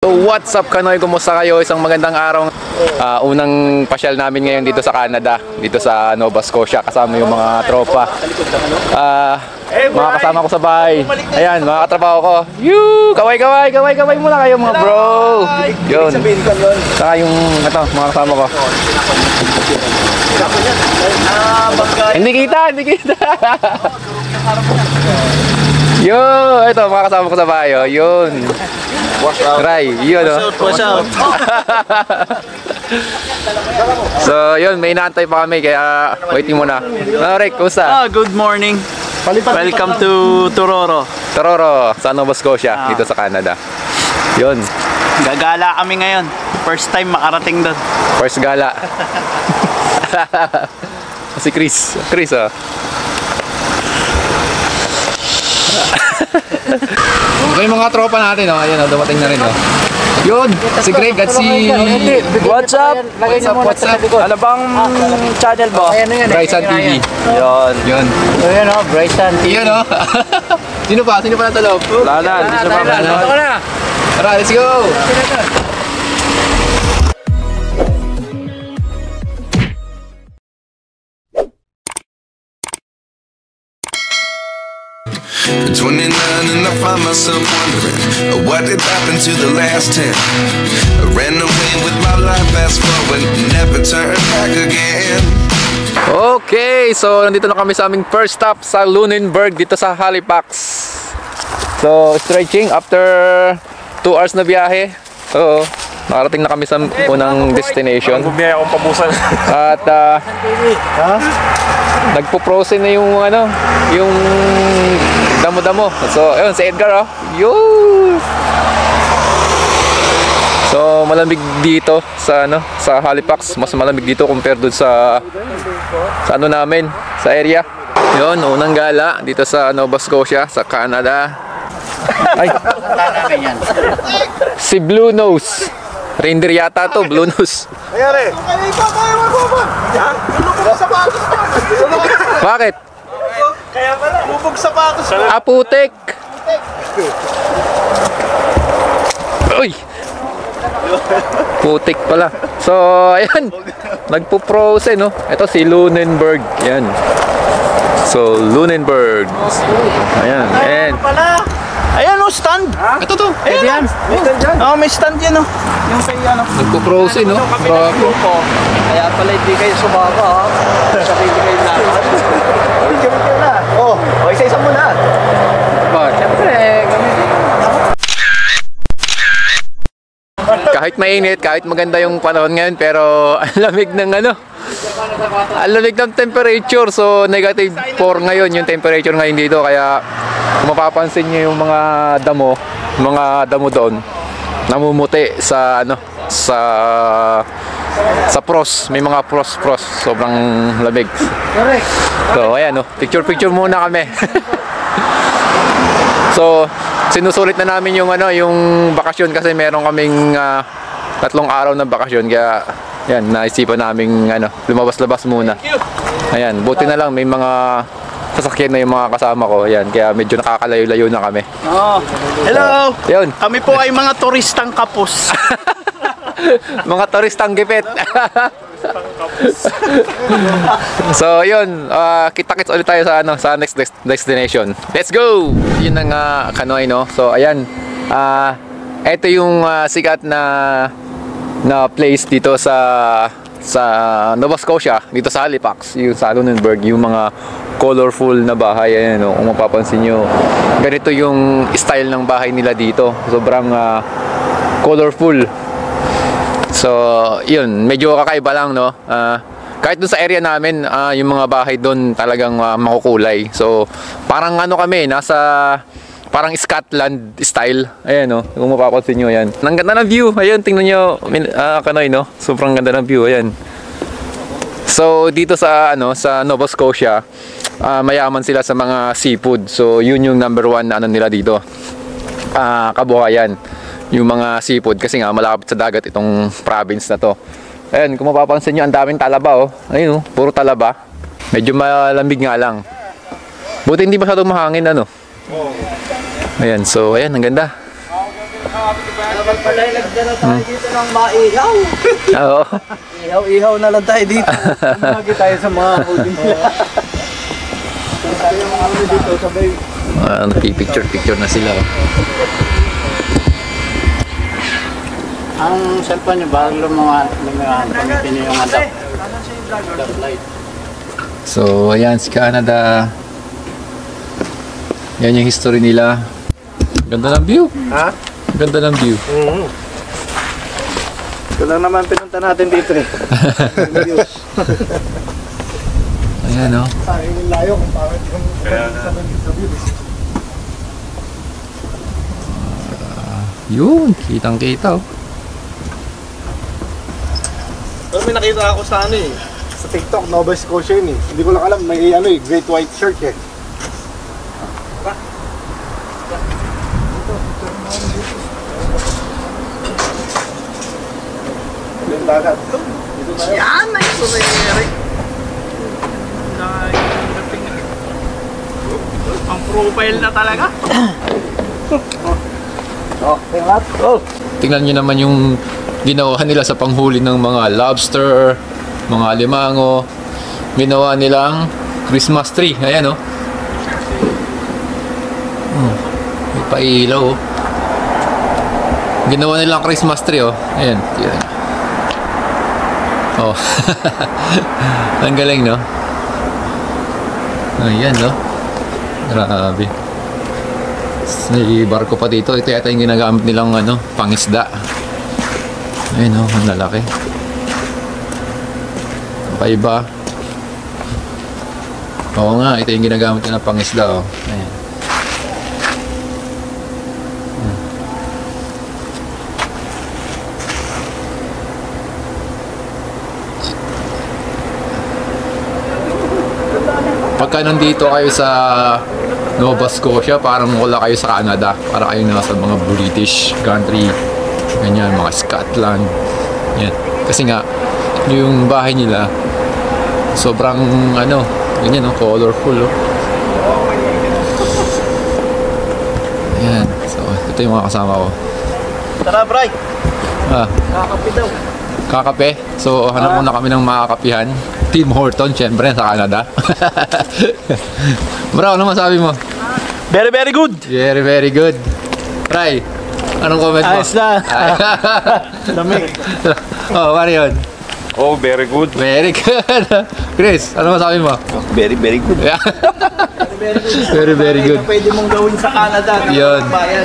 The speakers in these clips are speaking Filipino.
So what's up Kanoy? Kumusta kayo? Isang magandang araw. Unang pasyal namin ngayon dito sa Canada, dito sa Nova Scotia, kasama yung mga tropa. Mga kasama ko sa bahay. Ayan, mga katrabaho ko. Yoo! Kaway muna kayo mga bro. Yun. Saka yung mga kasama ko. Hindi kita. Yo, ito mga kasama ko sa bahay. Yun. Ray, yun o. Watch out. So yun, may inaantay pa kami kaya waiting muna. Rick, kumusta? Good morning. Welcome to Tororo. Tororo, sa Nova Scotia, dito sa Canada. Yun. Gagala kami ngayon. First time makarating doon. First gala. Si Chris oh. Okay, mga tropa natin oh. Ayun oh, dumating na rin oh. Yun, si Greg at si... What's up? What's up? Ano bang channel mo? Bryson TV. Yun. Ayan o, Bryson TV. Yun oh. Sino pa nasa loob? Lalan. Tara, let's go! At 29 and I find myself wondering what did happen to the last 10. I ran away with my life, fast forward, never turn back again. Okay, so nandito na kami sa aming first stop sa Lunenburg dito sa Halifax. So stretching after 2 hours na biyahe. Oo, nakarating na kami sa unang destination. Bumiyay akong pabusan. At nagpo-frozen na yung yung damo-damo. So, ayun si Edgar oh. Yun. So, malamig dito sa sa Halifax. Mas malamig dito compare doon sa namin, sa area. Yun, unang gala dito sa Nova Scotia, sa Canada. Ay. Si Blue Nose. Reindeer yata to, Blue Nose. Ayari. Bakit? Kaya pala, bubog sapatos. Putik. Uy. Putik pala. So, ayan. Nagpo-frozen, no? Ito si Lunenburg. Yan. So, Lunenburg. Ayan. And Ayan o, stand. ito to. Ayan yan. May stand yan o. Yung kay Nagpo-frozen, no? Kaya pala hindi kayo sumama ha. Sarili kayo natin. Isa-isa mo na. Siyempre, kahit mainit, kahit maganda yung panahon ngayon, pero ang lamig ng ang lamig ng temperature. So negative 4 ngayon yung temperature ngayon dito, kaya kung mapapansin nyo yung mga damo doon namumuti sa sa frost, may mga frost, sobrang lamig. So ayan picture muna kami. So sinusulit na namin yung yung bakasyon kasi meron kaming 3 araw na bakasyon, kaya yan, naisipan naming lumabas-labas muna. Ayan, buti na lang may mga sasakyan na yung mga kasama ko. Ayan, kaya medyo nakakalayo-layo na kami. Hello! Yun. Kami po ay mga turistang kapos. Mga turistang gipit. So yun, kita-kits ulit tayo sa next destination. Let's go! Yun ang Kanoy, no? So ayan, ito yung sikat na place dito sa Nova Scotia, dito sa Halifax, yung sa Lunenburg, yung mga colorful na bahay. Ayan, no? Kung mapapansin nyo, ganito yung style ng bahay nila dito. Sobrang colorful. So, yun, medyo kakaiba lang, no? Kahit dun sa area namin, yung mga bahay doon talagang makukulay. So, parang kami, parang Scotland style. Ayan, no? Kung mapapansin nyo, yan. Ang ganda ng view. Ayan, tingnan nyo, Kanoy, no? Sobrang ganda ng view, ayan. So, dito sa Nova Scotia, mayaman sila sa mga seafood. So, yun yung number 1 na nila dito. Kabuhayan. Yung mga seafood kasi nga malapit sa dagat itong province na to. Ayan, kung mapapansin nyo, ang daming talaba, oh. Ayun, puro talaba. Medyo malamig nga lang. Buti hindi masyadong mahangin, Ayan, so ayan, ang ganda. Dapat pala nagdala tayo dito ng maihaw. Oo. Ihaw-ihaw na lang tayo dito. Lagi tayo sa mga huli nila. Tayo mga huli dito sabay. Picture na sila. Ang cellphone nyo, bago gamitin nyo yung adapt light. So, ayan si Canada. Yan yung history nila. Ganda ng view. Ha? Ganda ng view. Ito lang naman pinunta natin dito eh. Ayan o. Sayang layo kung bakit yung sa view. Yun, kitang-kita oh. Pero may nakita ako sa ano eh. Sa TikTok, Nova Scotia yun eh. Hindi ko lang alam, may ano eh, great white shark eh. Yung dagat. Yan ay sumere. Ang profile na talaga. Tingnan nyo naman yung ginawa nila sa panghuli ng mga lobster, mga alimango. Ginawa nilang Christmas tree. Ayan o. May pailaw o. Ginawa nilang Christmas tree o. Ayan. Oh. Ang galing no? Ayan no? Grabe. May barko pa dito. Ito yata yung ginagamit nilang ano, pangisda. Ayun o, ang lalaki. Paiba. Oo nga, ito yung ginagamit nilang pangisda o. Ayan. Pagka nandito kayo sa Nova Scotia, parang wala kayo sa Canada. Para kayo nasa mga British country. Ganyan, mga Scotland. Yan. Kasi nga, yung bahay nila, sobrang ano, ganyan, no? Colorful. Oh. Yan. So, ito yung mga kasama ko. Tara, Bray! Kakapi daw. Kakape. So, hanap muna kami ng makakapihan. Tim Horton, syempre, sa Canada. Bro, ano masabi mo? Very, very good! Very, very good. Ray, anong comment mo? Ayos na! Lamig! Oh, ano yun? Oh, very good. Very good. Chris, ano masabi mo? Very, very good. Very, very good. Pwede mong gawin sa Canada. Yun.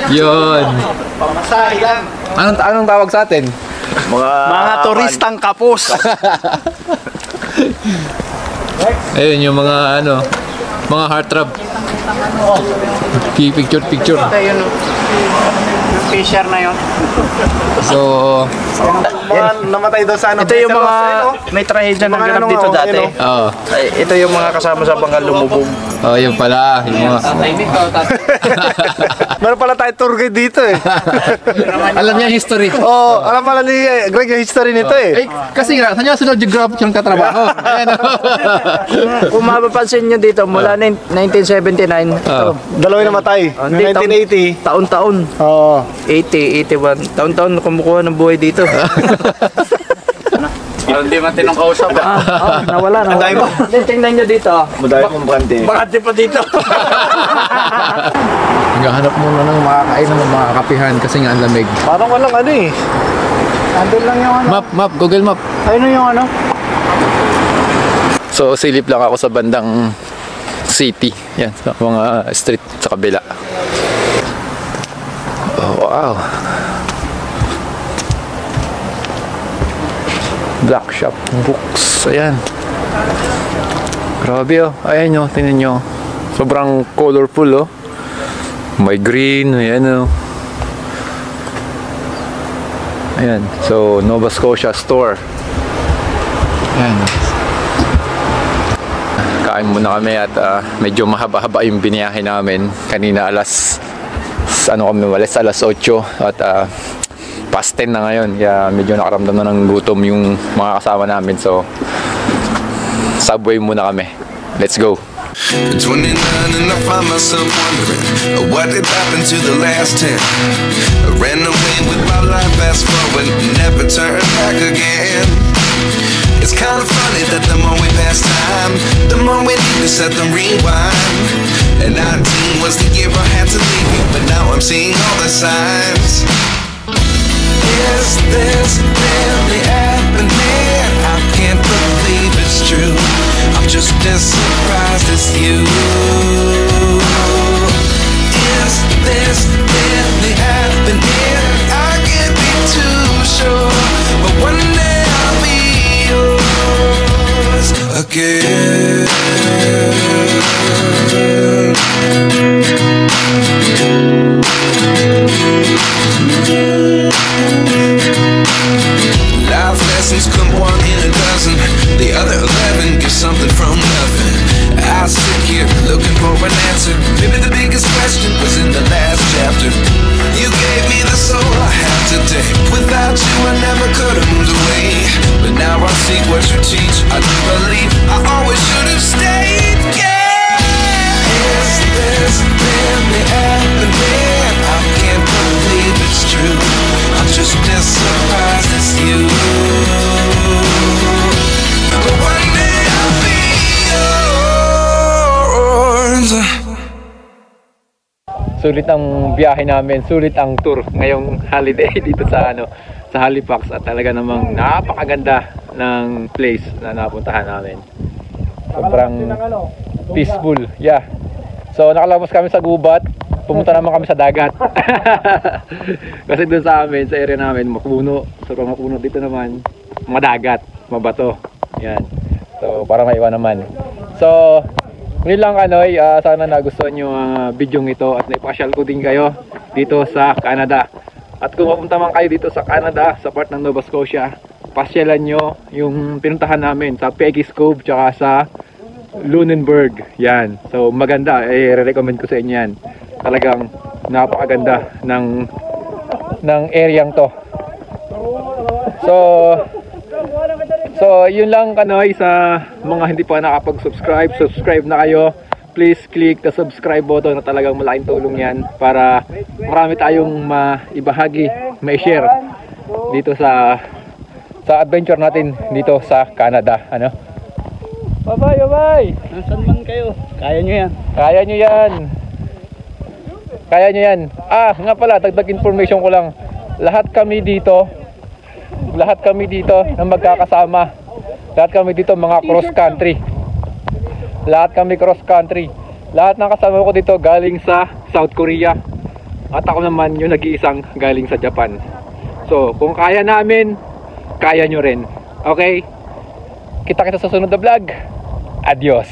Yun. Pamasahe lang. Anong tawag sa atin? Mga turistang kapos! Ayun, yung mga ano, mga heartthrob. Picture. Ito yun, yung fisher na yun. So, Mga namatay daw sa ano. Ito yung mga may trahedya na ganap dito dati. oh, Ito yung mga kasama sa Bangal lumubog. oh, yun pala. Yung mga, Meron pala tayo tour guide dito eh. alam niya yung history. Oh, alam pala ni Greg yung history nito eh. Eh, kasi nga, saan niya sunod geographic yung katrabaho? Ayan, Kung mapapansin nyo dito, mula 1979, ito, Dalawa yung namatay. hindi, Noong 1980. taon-taon. Oo. 80, 81. Taon-taon kumukuha ng buhay dito. Hindi matinong kausap. Nawala. Hindi, tingnan nyo dito. Madami kong bante. Bakante pa dito. Naghahanap muna ng makakain ng mga kapihan kasi nga ang lamig. Parang walang ano eh. Andun lang yung ano. Map, Google Map. Ayun yung ano. So, silip lang ako sa bandang city. Yan, sa mga street sa kabila. Oh, wow. Black Shop Books. Ayan. Grabe oh. Ayan nyo, tingnan nyo. Sobrang colorful oh. May green, ayan oh. Ayan. So, Nova Scotia Store. Ayan. Kain muna kami at medyo mahaba-haba yung biniyahe namin. Kanina alas 8 at past 10 na ngayon. Kaya medyo nakaramdam na ng gutom yung mga kasama namin. So, subway muna kami. Let's go. 29 and I find myself wondering what did happen to the last 10. I ran away with my life, fast forward, never turn back again. It's kind of funny that the more we pass time, the more we need to set the rewind. And 19 was the year I had to leave you, but now I'm seeing all the signs. Is this really happening? I can't believe it's true. I'm just as surprised as you. Is this really happening? I can't be too sure, but one day I'll be yours again. Life lessons come one in a dozen. The other 11 get something from nothing. I sit here looking for an answer. Maybe the biggest question was in the last chapter. You gave me the soul I have today. Without you I never could have moved away. But now I see what you teach. I do believe I always should have stayed. Yeah. Is this really happening? I can't believe it's true. I'm just as surprised as you. But one day I'll be yours. Sulit ang biyahe namin, sulit ang tour ngayong holiday dito sa sa Halifax, at talaga namang napakaganda ng place na napuntahan namin. Sobrang peaceful. Yeah. So nakalabas kami sa gubat, pumunta naman kami sa dagat. Kasi doon sa amin, sa area namin, mapuno. Sobrang mapuno. Dito naman, madagat, mabato. Yan. So para maiwan naman. So yun lang, sana nagustuhan nyo ang video ito at naipasyal ko din kayo dito sa Canada. At kung mapunta man kayo dito sa Canada, sa part ng Nova Scotia, pasyalan nyo yung pinuntahan namin sa Peggy's Cove tsaka sa Lunenburg. Yan. So maganda, re-recommend ko sa inyo yan. Talagang napakaganda ng areang to. So yun lang, sa mga hindi pa nakapag-subscribe, subscribe na kayo. Please click the subscribe button, na talagang malaking tulong yan para marami tayong maibahagi, mai-share dito sa adventure natin dito sa Canada. Bye bye. Nasaan man kayo? Kaya nyo yan. Kaya nyo yan. Kaya nyo yan. Nga pala, dagdag information ko lang. Lahat kami dito na magkakasama. Lahat kami dito mga cross country. Lahat kami cross country. Lahat ng kasama ko dito galing sa South Korea. At ako naman yung nag-iisang galing sa Japan. So, kung kaya namin, kaya nyo rin. Okay? Kita-kita sa sunod na vlog. Adios.